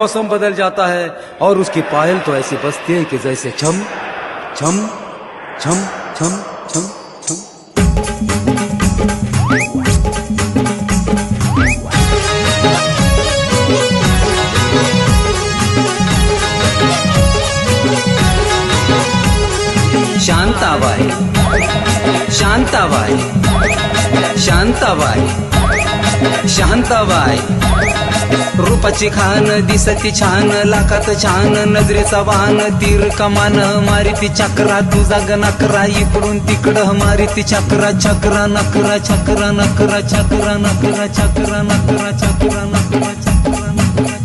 मौसम बदल जाता है और उसकी पायल तो ऐसी बजती है कि जैसे छम छम छम छम छम छम। शांताबाई शांताबाई शांताबाई शांताबाई रूपाची खान दिसती छान लाखात छान नजरेचा वाहन तीर कमान मारिती चक्रा तुझा गणकरा इकडून तिकडं मारिती चक्रा चक्रा नकरा चक्रा नकरा चक्रा नकरा चक्रा नकरा चक्रा नकरा चक्रा नकरा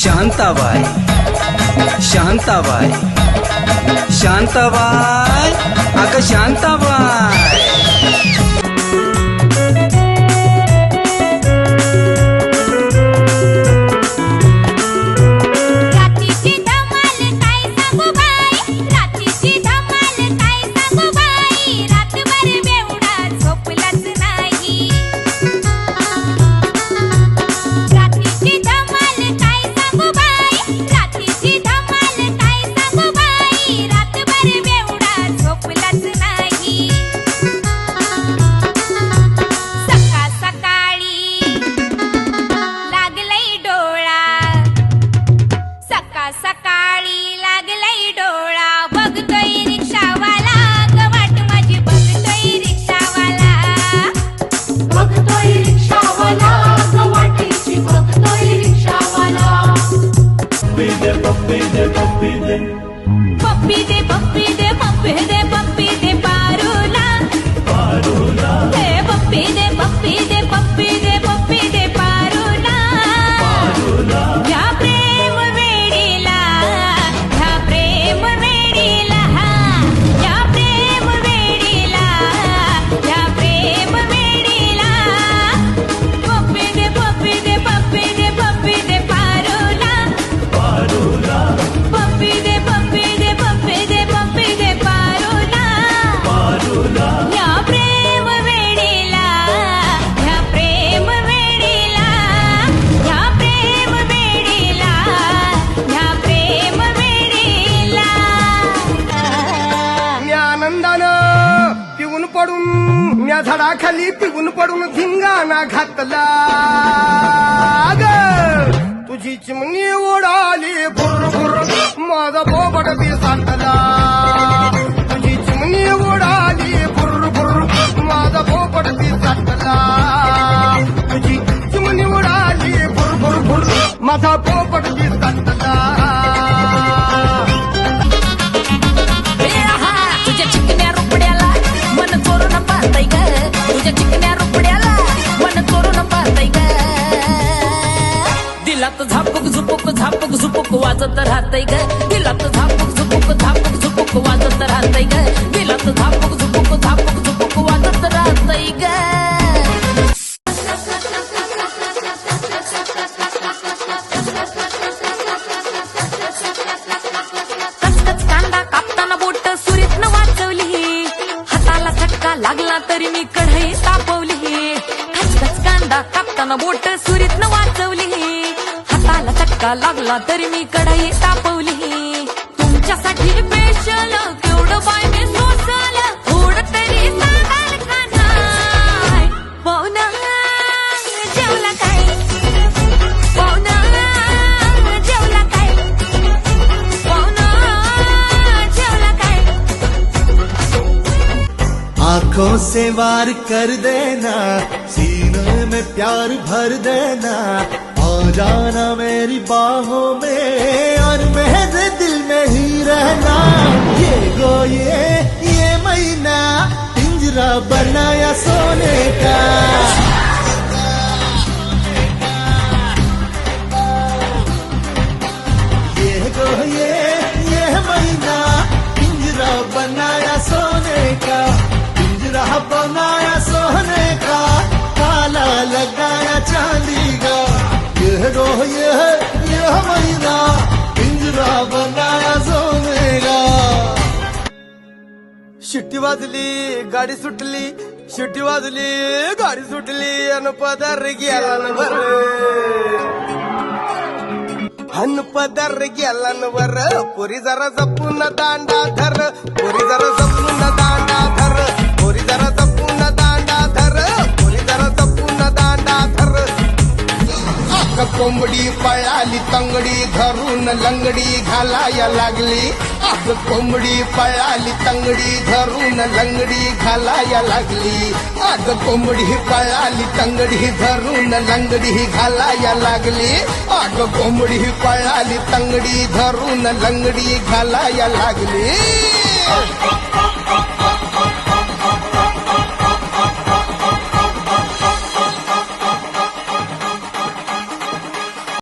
शांताबाई शांताबाई शांताबाई अगं शांताबाई त्या झाडाखाली पिऊन पडून धिंगाणा घातला तुझी चिमणी उडाली भुर भुर माझा बोबड बी सांडला तुझी चिमणी उडाली भुर भुर माझा बोबड बी सांडला तुझी चिमणी उडाली भुर भुर भुर माझा बोबड बी सांडला तुझ्या चिकन्या रुपड्याला मन चोरून पाहताय ग तुझ्या चिकन्या रुपड्याला मन चोरून पाहताय ग दिलात झापूक झुपूक झापूक झुपूक वाजत राहतय ग दिलात झापूक झुपूक झापूक झुपूक वाजत राहतय ग दिलात झापूक झुपूक झापूक झुपूक वाजत राहतय ग लागला तरी मी कढई तापवली खचखच कांदा कापताना बोट सुरीतनं वाचवली हाताला चटका लागला तरी मी कढई तापवली तुमच्यासाठी स्पेशल केवढं बाय मी सोसल थोडं तरी सांगाल का नाही पाहुणा जेवला काय पाहुणा जेवला काय पाहुणा जेवला काय आंखों से वार कर देना सीने में प्यार भर देना आ जाना मेरी बाहों में और मेरे दिल में ही रहना ये गो ये महीना पिंजरा बनाया सोने का ये गो ये महीना पिंजरा बनाया सोने का पिंजरा बनाया सोने का ताला लगाया चांदी का ये गो ये महीना पिंजरा बनाया सोने का शिट्टी वाजली गाडी सुटली शिट्टी वाजली गाडी सुटली अन पदार गेला ना बरं अन पदर गेलांवर पोरी जरा जपून दांडा धर पोरी जरा जपून दांडा धर पोरी जरा जपून दांडा धर पोरी जरा जपून दांडा धर अग कोंबडी पळाली तंगडी धरून लंगडी घालाया लागली अग कोंबडी पळाली तंगडी धरून लंगडी घालाया लागली अग कोंबडी पळाली तंगडी धरून लंगडी घालाया लागली अग कोंबडी पळाली तंगडी धरून लंगडी घालाया लागली